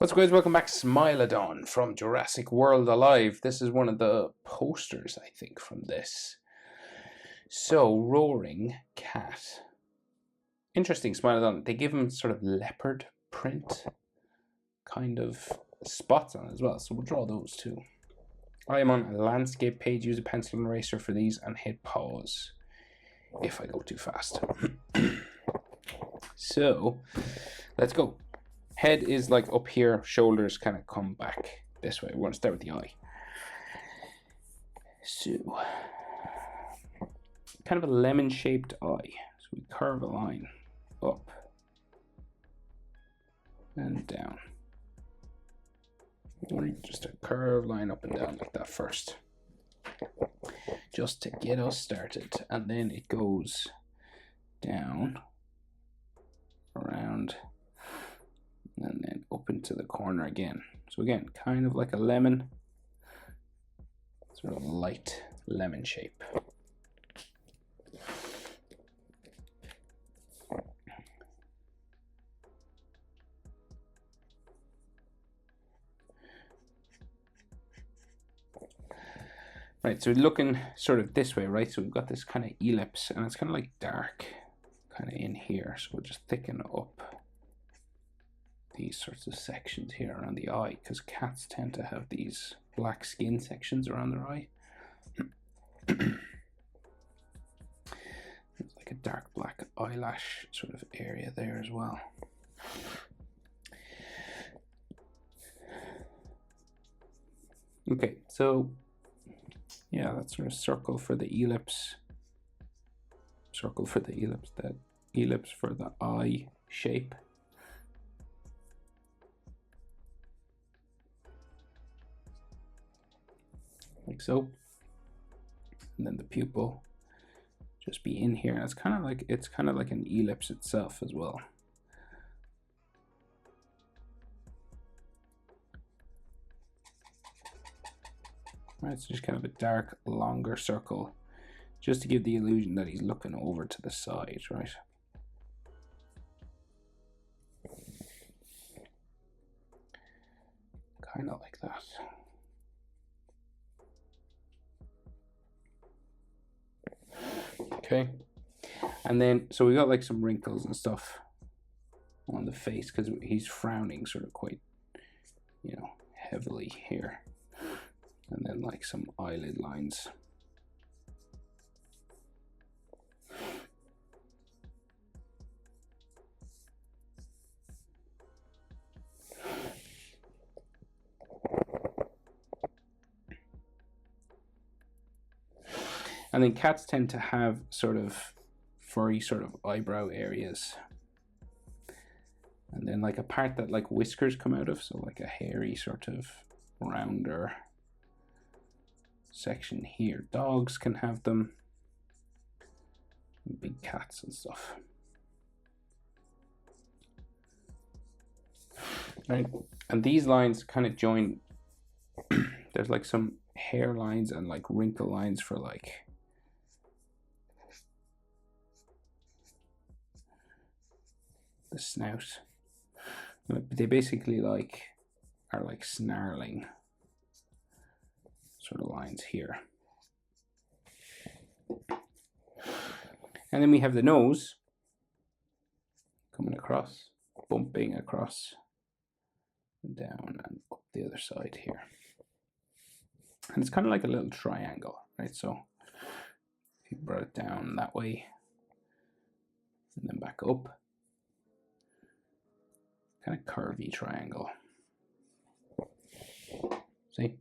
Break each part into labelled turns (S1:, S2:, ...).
S1: What's up, guys? Welcome back. Smilodon from Jurassic World Alive. This is one of the posters, I think, from this. So, roaring cat. Interesting, Smilodon. They give him sort of leopard print kind of spots on it as well. So we'll draw those too. I am on a landscape page. Use a pencil and eraser for these and hit pause if I go too fast. So, let's go. Head is like up here, shoulders kind of come back this way. We want to start with the eye. So, kind of a lemon-shaped eye. So we curve a line up and down. Just a curved line up and down like that first. Just to get us started. And then it goes down, around, and then up into the corner again. So again, kind of like a lemon, sort of light lemon shape. Right, so looking sort of this way, right? So we've got this kind of ellipse, and it's kind of like dark, kind of in here. So we'll just thicken up these sorts of sections here around the eye, because cats tend to have these black skin sections around their eye. It's like a dark black eyelash sort of area there as well. Okay, so yeah, that sort of circle for the ellipse, circle for the ellipse, that ellipse for the eye shape. Like so. And then the pupil just be in here. It's kind of like an ellipse itself as well. Right, so just kind of a dark, longer circle, just to give the illusion that he's looking over to the side, right? Kind of like that. Okay, and then so we got like some wrinkles and stuff on the face because he's frowning sort of quite, you know, heavily here, and then like some eyelid lines. And then cats tend to have sort of furry sort of eyebrow areas. And then like a part that like whiskers come out of, so like a hairy sort of rounder section here. Dogs can have them, and big cats and stuff. Right, and these lines kind of join. There's like some hair lines and like wrinkle lines for like the snout. They basically like are like snarling sort of lines here. And then we have the nose coming across, bumping across and down and up the other side here. And it's kind of like a little triangle, right? So if you brought it down that way and then back up, kind of curvy triangle. See?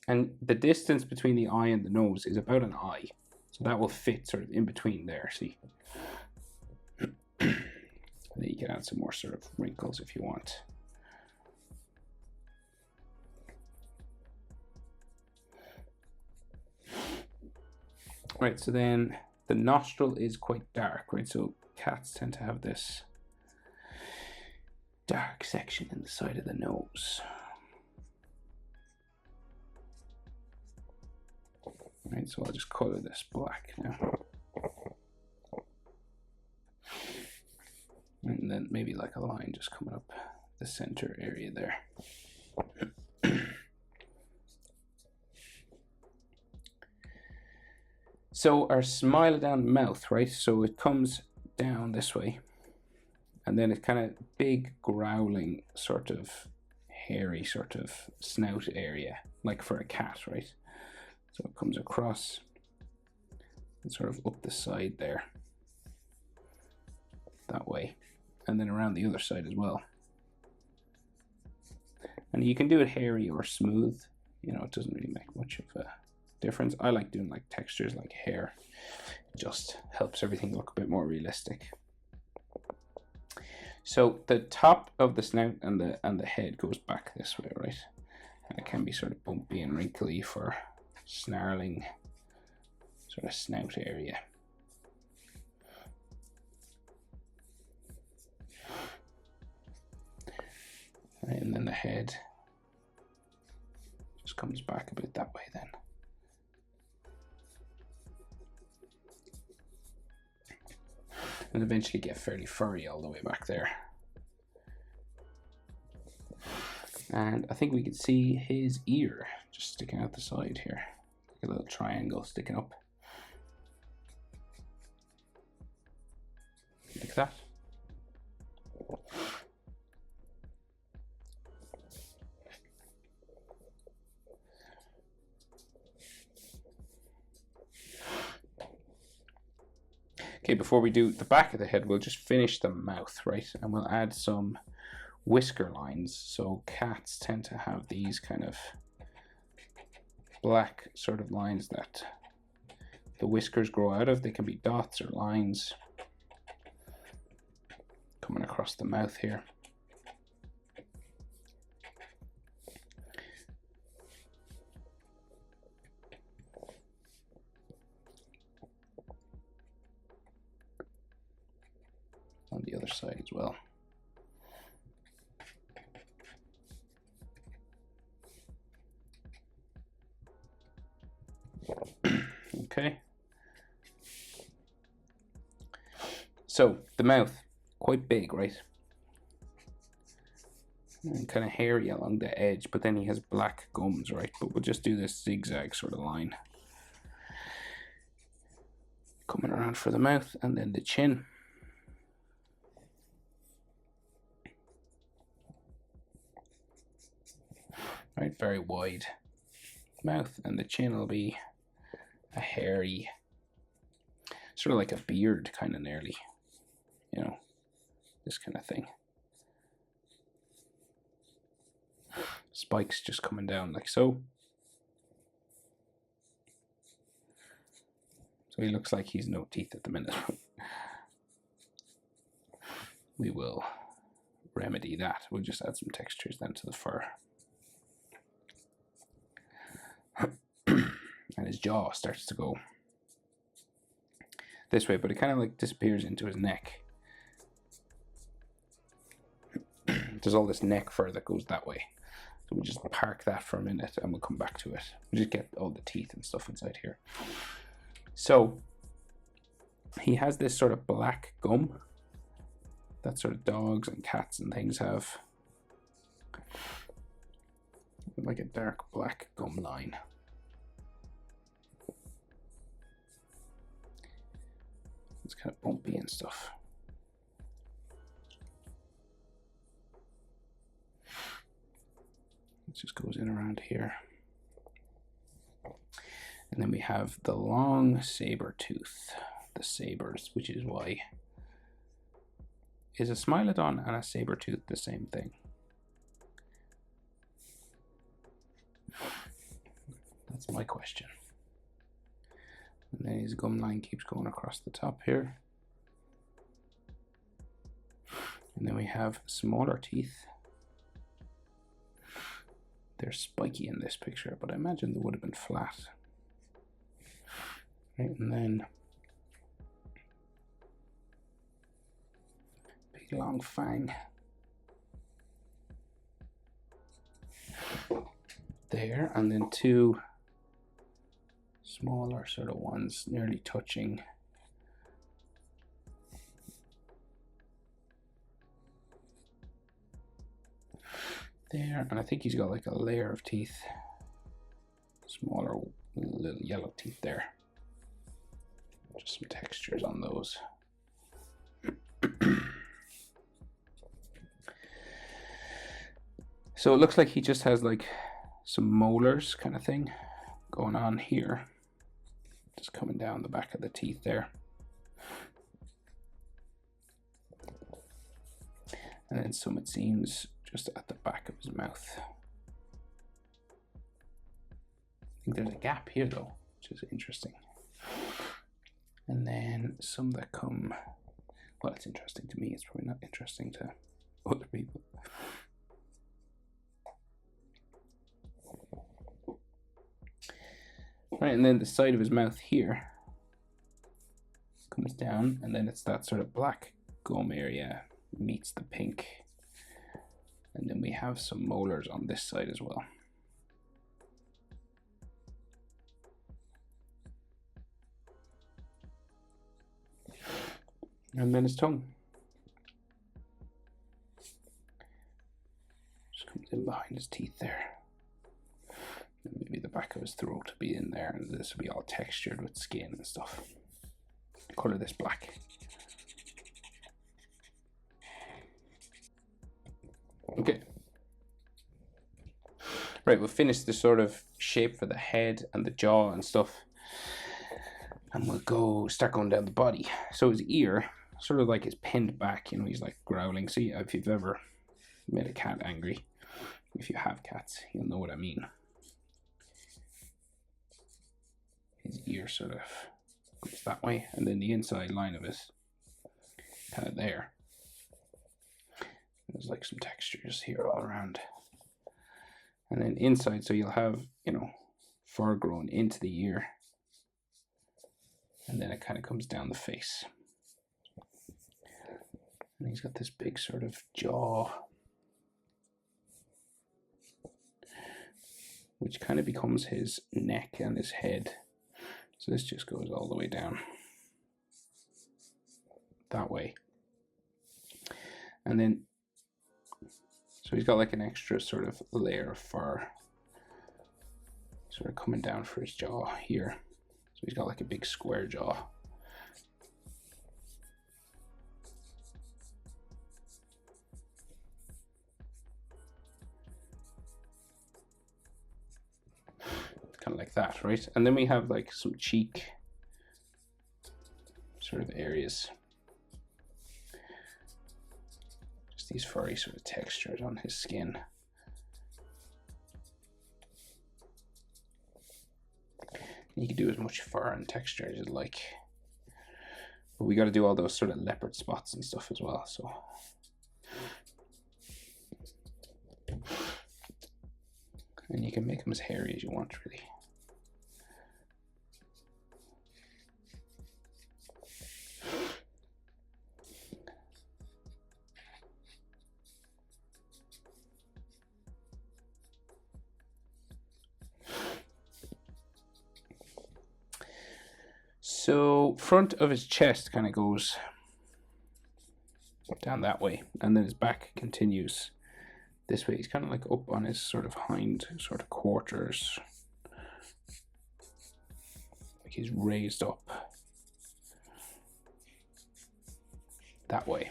S1: And the distance between the eye and the nose is about an eye. So that will fit sort of in between there, see? And then you can add some more sort of wrinkles if you want. Right, so then the nostril is quite dark, right? So cats tend to have this dark section in the side of the nose. Right, so I'll just color this black now. And then maybe like a line just coming up the center area there. So our Smilodon mouth, right? So it comes down this way, and then it's kind of big, growling, sort of hairy, sort of snout area, like for a cat, right? So it comes across and sort of up the side there, that way, and then around the other side as well. And you can do it hairy or smooth, you know, it doesn't really make much of a difference. I like doing like textures like hair. It just helps everything look a bit more realistic. So the top of the snout and the head goes back this way, right? And it can be sort of bumpy and wrinkly for snarling sort of snout area. Right, and then the head just comes back a bit that way then. And eventually get fairly furry all the way back there. And I think we can see his ear just sticking out the side here. Like a little triangle sticking up. Like that. Okay, before we do the back of the head, we'll just finish the mouth, right? And we'll add some whisker lines. So cats tend to have these kind of black sort of lines that the whiskers grow out of. They can be dots or lines coming across the mouth here. On the other side as well. Okay. So the mouth, quite big, right? And kind of hairy along the edge, but then he has black gums, right? But we'll just do this zigzag sort of line coming around for the mouth, and then the chin. Right, very wide mouth, and the chin will be a hairy, sort of like a beard, kind of nearly, you know, this kind of thing. Spikes just coming down like so. So he looks like he's no teeth at the minute. We will remedy that. We'll just add some textures then to the fur. And his jaw starts to go this way, but it kind of like disappears into his neck. There's all this neck fur that goes that way. So we'll just park that for a minute and we'll come back to it. We'll just get all the teeth and stuff inside here. So he has this sort of black gum that sort of dogs and cats and things have. Like a dark black gum line. It's kind of bumpy and stuff. It just goes in around here. And then we have the long saber tooth, the sabers, which is why. Is a Smilodon and a saber tooth the same thing? That's my question. And then his gum line keeps going across the top here. And then we have smaller teeth. They're spiky in this picture, but I imagine they would have been flat. Right, and then big long fang. There, and then two smaller sort of ones nearly touching. there, and I think he's got like a layer of teeth, smaller little yellow teeth there. Just some textures on those. So it looks like he just has like some molars kind of thing going on here, just coming down the back of the teeth there. And then some, it seems, just at the back of his mouth. I think there's a gap here though, which is interesting. And then some that come, well, it's interesting to me, it's probably not interesting to other people. Right, and then the side of his mouth here comes down, and then it's that sort of black gum area meets the pink. And then we have some molars on this side as well. And then his tongue just comes in behind his teeth there. And maybe the back of his throat to be in there, and this will be all textured with skin and stuff. Color this black. Okay. Right, we'll finish the sort of shape for the head and the jaw and stuff. And we'll start going down the body. So his ear, sort of like is pinned back, you know, he's like growling. See, if you've ever made a cat angry, if you have cats, you'll know what I mean. His ear sort of goes that way, and then the inside line of it, kind of there. There's like some textures here all around. And then inside, so you'll have, you know, fur growing into the ear. And then it kind of comes down the face. And he's got this big sort of jaw, which kind of becomes his neck and his head. So this just goes all the way down that way. And then, so he's got like an extra sort of layer of fur sort of coming down for his jaw here. So he's got like a big square jaw. Kind of like that, right? And then we have like some cheek sort of areas. Just these furry sort of textures on his skin. You can do as much fur and texture as you'd like. But we got to do all those sort of leopard spots and stuff as well, so. And you can make them as hairy as you want, really. So front of his chest kind of goes down that way, and then his back continues this way. He's kind of like up on his sort of hind sort of quarters, like he's raised up that way.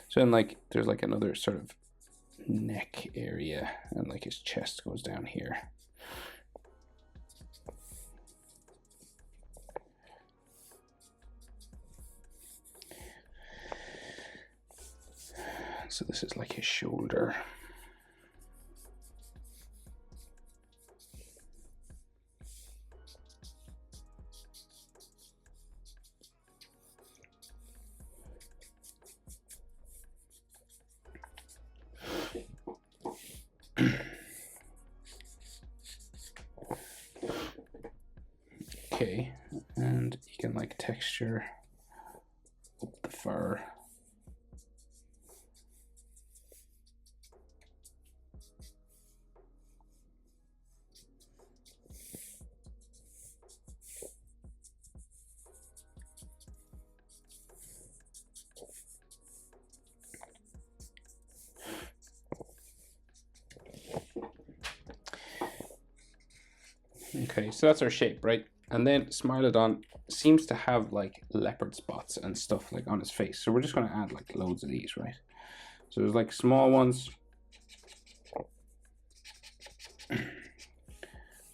S1: So then like there's like another sort of neck area, and like his chest goes down here. So this is like his shoulder. Okay, and you can like texture up the fur. Okay, so that's our shape, right? And then Smilodon seems to have like leopard spots and stuff like on his face. So we're just going to add like loads of these, right? So there's like small ones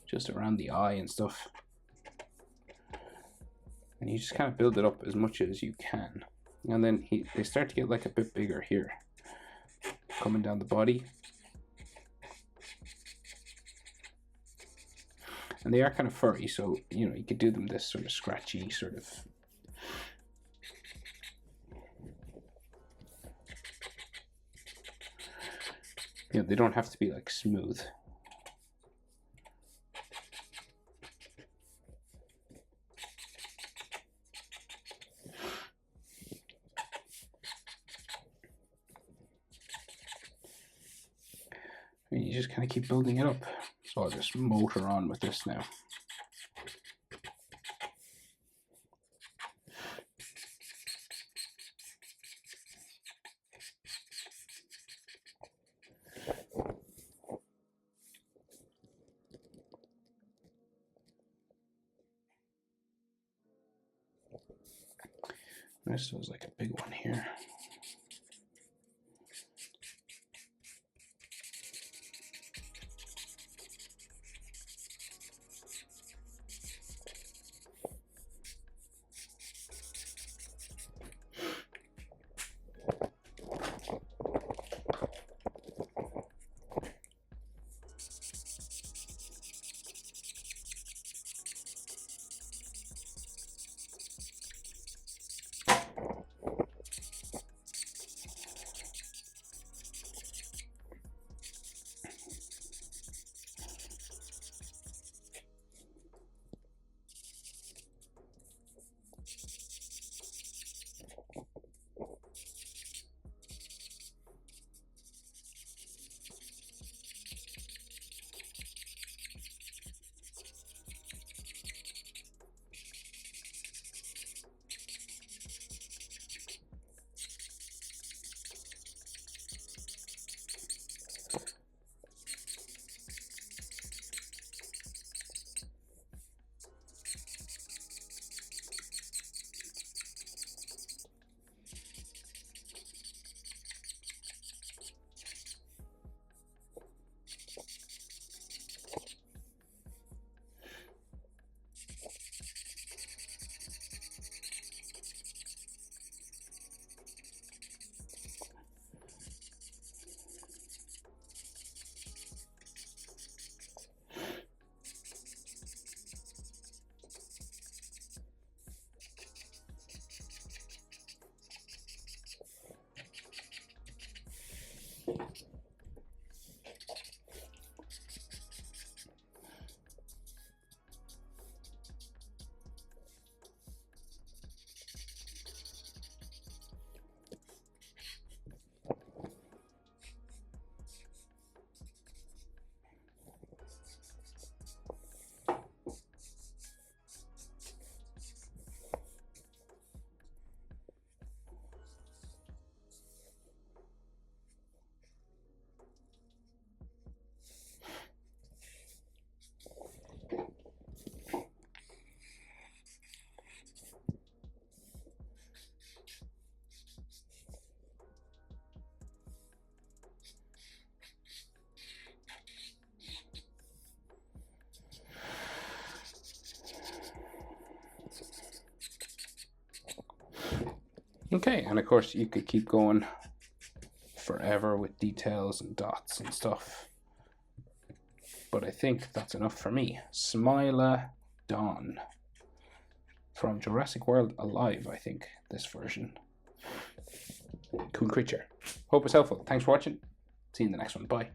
S1: just around the eye and stuff. And you just kind of build it up as much as you can. And then they start to get like a bit bigger here, coming down the body. And they are kind of furry, so you know, you could do them this sort of scratchy sort of. You know, they don't have to be like smooth. And you just kind of keep building it up. So I'll just motor on with this now. This was like a big one here. Okay, and of course you could keep going forever with details and dots and stuff. But I think that's enough for me. Smilodon from Jurassic World Alive, I think, this version. Cool creature. Hope it's helpful. Thanks for watching. See you in the next one. Bye.